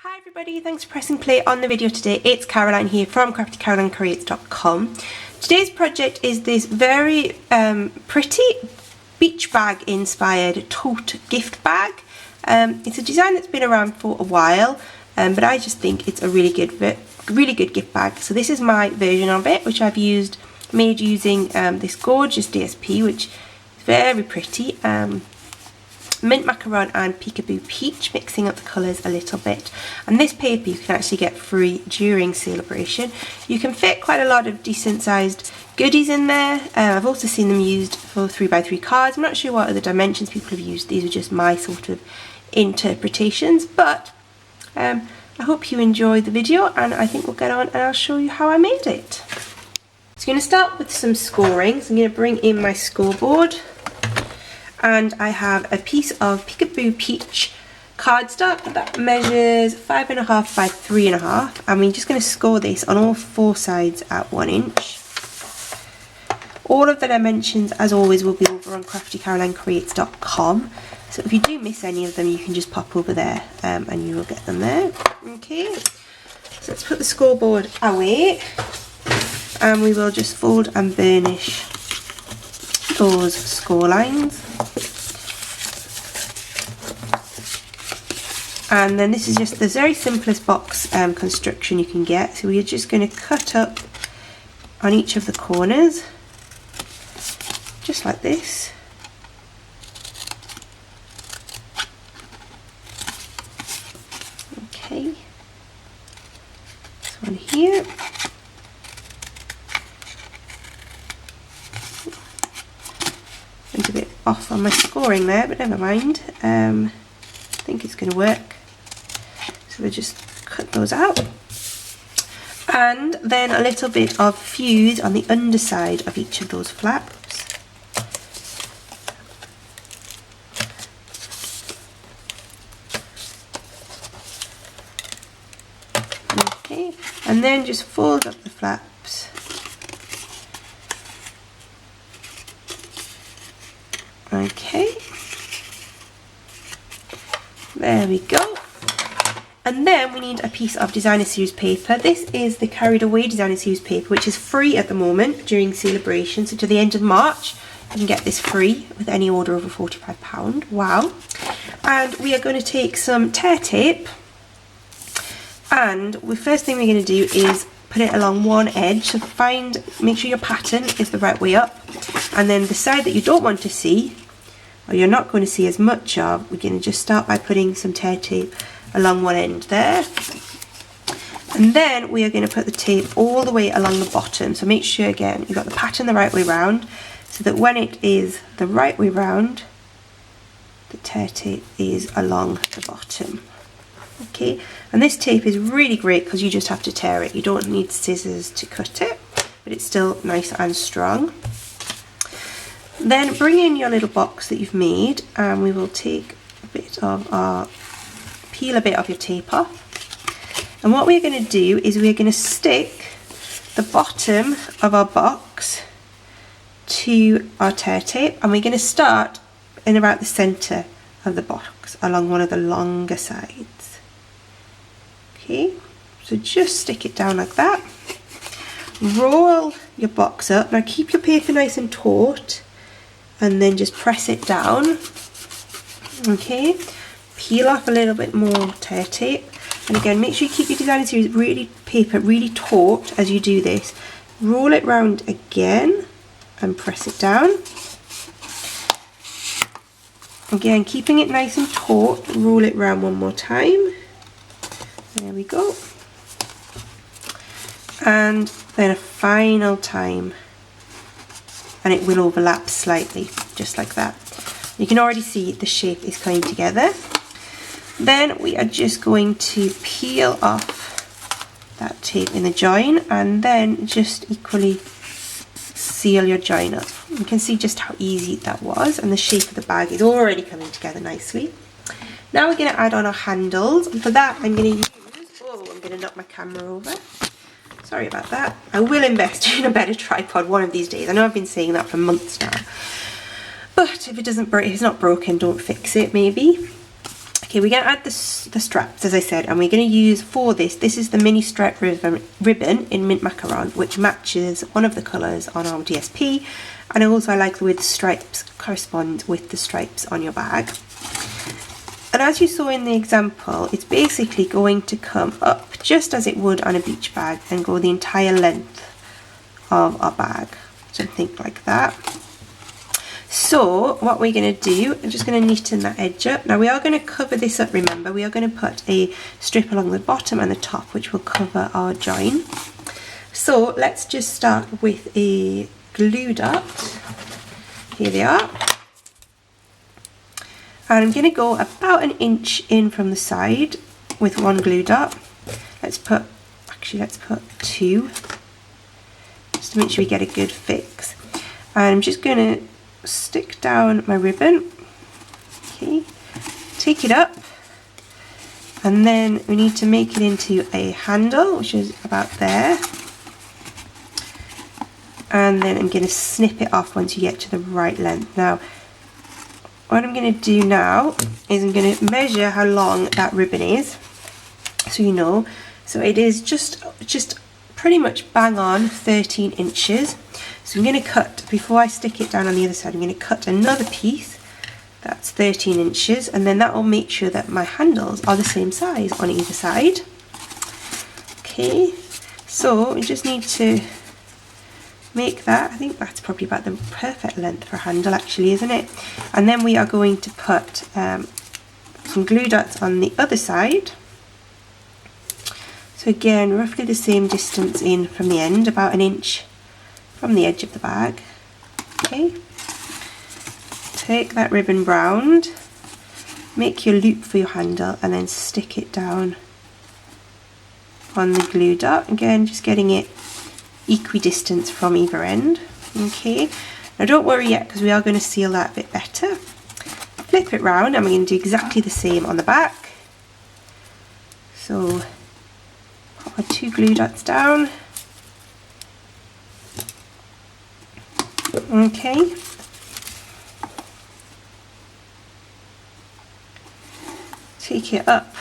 Hi everybody, thanks for pressing play on the video today. It's Caroline here from craftycarolinecreates.com. Today's project is this very pretty beach bag inspired tote gift bag. It's a design that's been around for a while, but I just think it's a really good gift bag. So this is my version of it, which I've made using this gorgeous DSP, which is very pretty. Mint macaron and peekaboo peach, mixing up the colours a little bit. And this paper you can actually get free during celebration. You can fit quite a lot of decent sized goodies in there. I've also seen them used for 3x3 cards. I'm not sure what other dimensions people have used. These are just my sort of interpretations, but I hope you enjoy the video, and I think we'll get on and I'll show you how I made it. So I'm going to start with some scoring. So I'm going to bring in my scoreboard. And I have a piece of peekaboo peach cardstock that measures 5.5 by 3.5, and we're just going to score this on all four sides at 1 inch. All of the dimensions, as always, will be over on craftycarolinecreates.com, so if you do miss any of them you can just pop over there and you will get them there. Okay, so let's put the scoreboard away and we will just fold and burnish those score lines. And then this is just the very simplest box construction you can get. So we're just going to cut up on each of the corners, just like this. Okay, this one here. Went a bit off on my scoring there, but never mind. I think it's going to work. So we'll just cut those out. And then a little bit of fuse on the underside of each of those flaps. Okay, and then just fold up the flaps. Okay, there we go. And then we need a piece of designer series paper. This is the Carried Away designer series paper, which is free at the moment during celebration. So to the end of March you can get this free with any order over £45. Wow. And we are going to take some tear tape, and the first thing we're going to do is put it along one edge. So make sure your pattern is the right way up, and then the side that you don't want to see, or you're not going to see as much of, we're going to just start by putting some tear tape along one end there. And then we are going to put the tape all the way along the bottom. So make sure again you've got the pattern the right way round, so that when it is the right way round, the tear tape is along the bottom. Okay, and this tape is really great because you just have to tear it. You don't need scissors to cut it, but it's still nice and strong. Then bring in your little box that you've made, and we will take peel a bit of your tape off. And what we're going to do is we're going to stick the bottom of our box to our tear tape, and we're going to start in about the centre of the box along one of the longer sides. Okay, so just stick it down like that. Roll your box up. Now keep your paper nice and taut, and then just press it down. Okay, peel off a little bit more tear tape, and again make sure you keep your designer series paper really taut as you do this. Roll it round again and press it down. Again, keeping it nice and taut, roll it round one more time. There we go. And then a final time, and it will overlap slightly, just like that. You can already see the shape is coming together. Then we are just going to peel off that tape in the join, and then just equally seal your join up. You can see just how easy that was, and the shape of the bag is already coming together nicely. Now we're going to add on our handles, and for that I'm going to use, I'm going to knock my camera over. Sorry about that. I will invest in a better tripod one of these days. I know I've been saying that for months now. But if it doesn't break, if it's not broken, don't fix it maybe. Okay, we're going to add the straps, as I said, and we're going to use for this is the mini stripe ribbon in Mint Macaron, which matches one of the colours on our DSP, and also I like the way the stripes correspond with the stripes on your bag. And as you saw in the example, it's basically going to come up just as it would on a beach bag and go the entire length of our bag, something like that. So what we're going to do, I'm just going to neaten that edge up. Now we are going to cover this up, remember, we are going to put a strip along the bottom and the top which will cover our join. So let's just start with a glue dot. Here they are. And I'm going to go about an inch in from the side with one glue dot. Let's put 2, just to make sure we get a good fix. And I'm just going to stick down my ribbon, okay, take it up, and then we need to make it into a handle, which is about there, and then I'm going to snip it off once you get to the right length. Now what I'm going to do now is I'm going to measure how long that ribbon is, so you know. So it is just pretty much bang on 13 inches. So I'm going to cut, before I stick it down on the other side, I'm going to cut another piece that's 13 inches, and then that will make sure that my handles are the same size on either side. Okay, so we just need to make that, I think that's probably about the perfect length for a handle actually, isn't it? And then we are going to put some glue dots on the other side. So again, roughly the same distance in from the end, about an inch from the edge of the bag. Okay, take that ribbon round, make your loop for your handle, and then stick it down on the glue dot. Again, just getting it equidistant from either end. Okay, now don't worry yet, because we are going to seal that a bit better. Flip it round, and we're going to do exactly the same on the back. So put my 2 glue dots down. Okay, take it up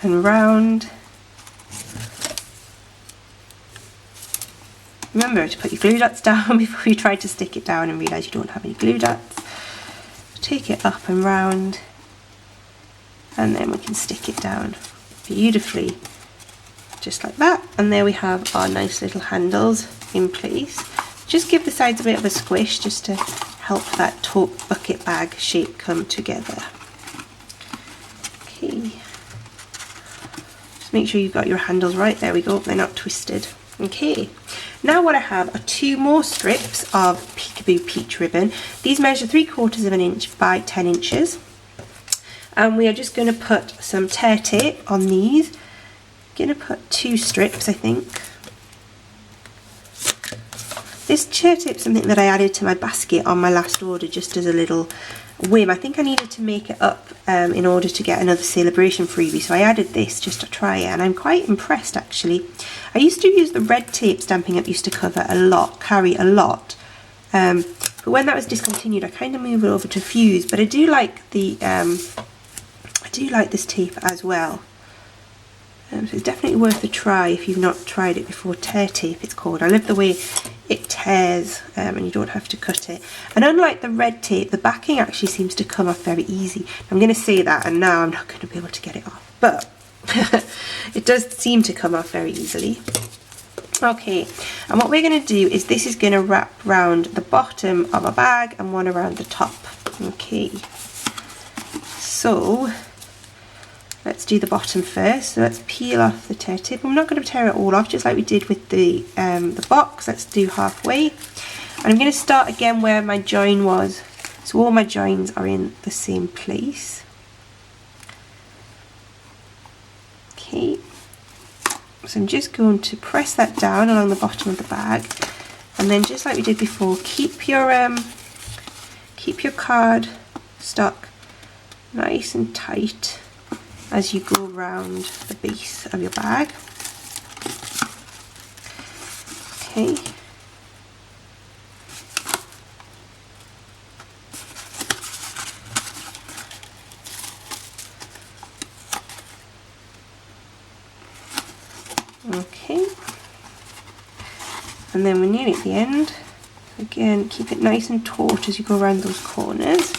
and round. Remember to put your glue dots down before you try to stick it down and realise you don't have any glue dots. Take it up and round, and then we can stick it down beautifully, just like that. And there we have our nice little handles in place. Just give the sides a bit of a squish just to help that tote bucket bag shape come together. Okay, just make sure you've got your handles right. There we go, they're not twisted. Okay, now what I have are 2 more strips of Peekaboo Peach ribbon. These measure 3/4 of an inch by 10 inches. And we are just going to put some tear tape on these. I'm going to put 2 strips, I think. This tear tape is something that I added to my basket on my last order just as a little whim. I think I needed to make it up in order to get another celebration freebie, so I added this just to try it, and I'm quite impressed actually. I used to use the red tape Stampin' Up used to carry a lot, but when that was discontinued I kind of moved it over to Fuse, but I do like the this tape as well. So it's definitely worth a try if you've not tried it before. Tear tape it's called. I love the way it tears and you don't have to cut it. And unlike the red tape, the backing actually seems to come off very easy. I'm going to say that, and now I'm not going to be able to get it off, but it does seem to come off very easily. Okay, and what we're going to do is this is going to wrap around the bottom of our bag and one around the top. Okay, so let's do the bottom first. So let's peel off the tear tape. I'm not going to tear it all off, just like we did with the box. Let's do halfway. And I'm going to start again where my join was. So all my joins are in the same place. Okay. So I'm just going to press that down along the bottom of the bag. And then just like we did before, keep your card stock nice and tight as you go around the base of your bag. Okay. Okay, and then we're nearly at the end. Again, keep it nice and taut as you go around those corners.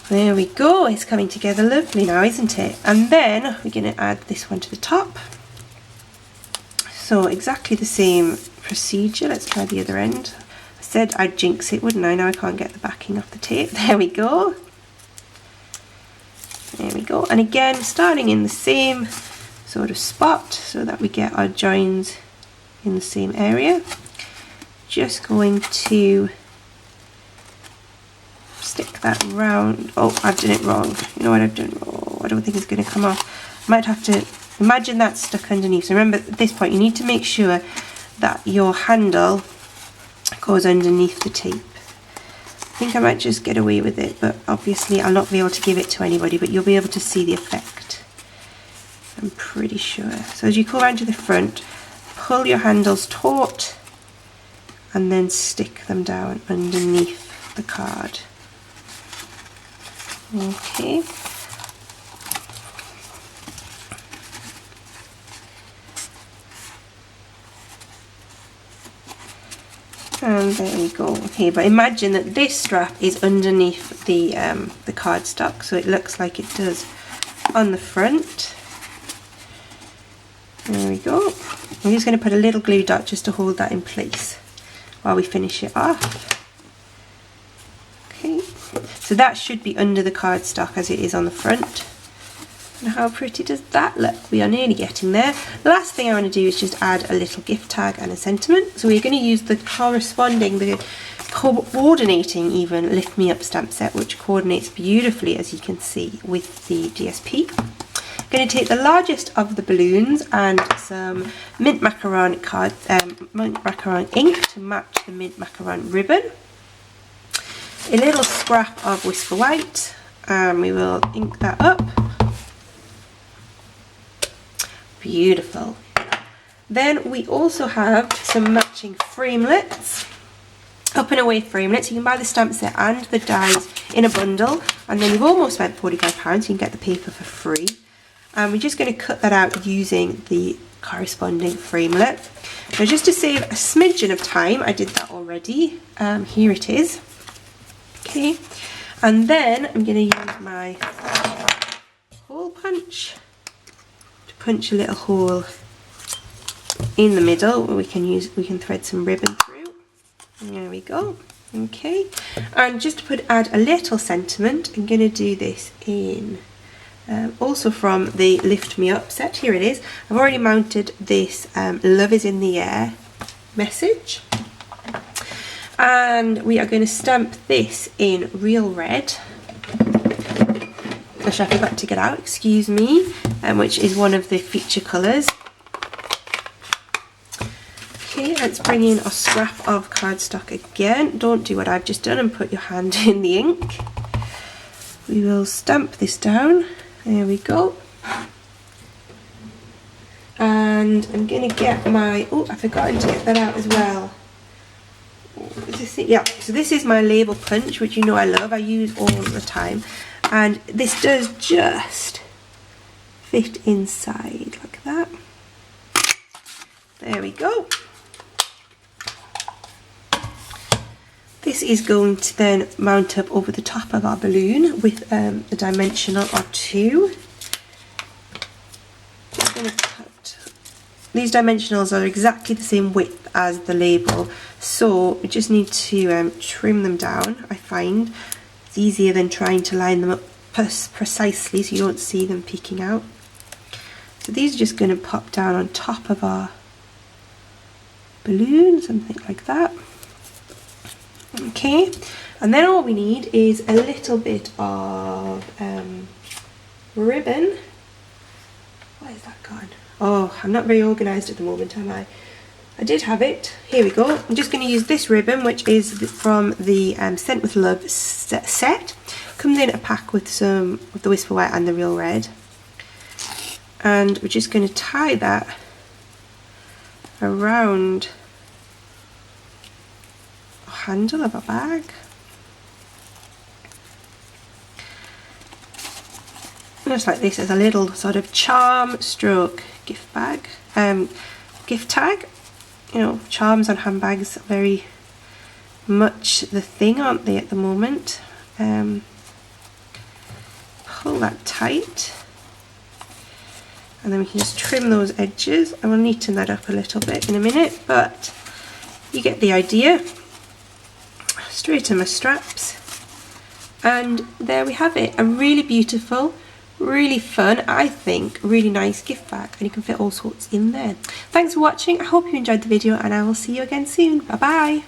There we go, it's coming together lovely now, isn't it? And then we're going to add this one to the top. So exactly the same procedure. Let's try the other end. I said I'd jinx it, wouldn't I? Now I can't get the backing off the tape. There we go. There we go. And again, starting in the same sort of spot so that we get our joins in the same area. Just going to stick that round. Oh, I've done it wrong. You know what I've done? Oh, I don't think it's going to come off. I might have to imagine that's stuck underneath. So remember, at this point you need to make sure that your handle goes underneath the tape. I think I might just get away with it, but obviously I'll not be able to give it to anybody, but you'll be able to see the effect, I'm pretty sure. So as you go around to the front, pull your handles taut and then stick them down underneath the card. Okay. And there we go. Okay, but imagine that this strap is underneath the cardstock, so it looks like it does on the front. There we go. I'm just going to put a little glue dot just to hold that in place while we finish it off. Okay, so that should be under the cardstock as it is on the front. And how pretty does that look? We are nearly getting there. The last thing I want to do is just add a little gift tag and a sentiment. So we're going to use the coordinating even Lift Me Up stamp set, which coordinates beautifully, as you can see, with the DSP. I'm going to take the largest of the balloons and some mint macaron ink to match the mint macaron ribbon. A little scrap of Whisper White, and we will ink that up. Beautiful. Then we also have some matching framelets, up and away framelets. You can buy the stamp set and the dies in a bundle, and then you've almost spent £45. You can get the paper for free. And we're just going to cut that out using the corresponding framelit. Now, just to save a smidgen of time, I did that already. Here it is. Okay, and then I'm going to use my hole punch to punch a little hole in the middle where we can thread some ribbon through. There we go. Okay, and just to add a little sentiment, I'm going to do this in also from the Lift Me Up set. Here it is. I've already mounted this Love is in the Air message, and we are going to stamp this in real red, which I forgot to get out, excuse me, which is one of the feature colours. Okay, let's bring in a scrap of cardstock again. Don't do what I've just done and put your hand in the ink. We will stamp this down. There we go. And I'm going to get my, oh, I've forgotten to get that out as well. Is this it? Yeah, so this is my label punch, which you know I love, I use all the time. And this does just fit inside like that. There we go. This is going to then mount up over the top of our balloon with the dimensional or 2. Just going to cut. These dimensionals are exactly the same width as the label, so we just need to trim them down. I find it's easier than trying to line them up precisely so you don't see them peeking out. So these are just going to pop down on top of our balloon, something like that. Okay, and then all we need is a little bit of ribbon. Where is that gone? Oh, I'm not very organised at the moment, am I? I did have it. Here we go. I'm just going to use this ribbon, which is from the Sent with Love set. Comes in a pack with some of the Whisper White and the Real Red. And we're just going to tie that around handle of a bag. Just like this as a little sort of charm stroke gift bag, gift tag. You know, charms on handbags are very much the thing, aren't they, at the moment? Pull that tight, and then we can just trim those edges. I will neaten that up a little bit in a minute, but you get the idea. Straighten my straps, and there we have it. A really beautiful, really fun, I think, really nice gift bag, and you can fit all sorts in there. Thanks for watching. I hope you enjoyed the video, and I will see you again soon. Bye bye.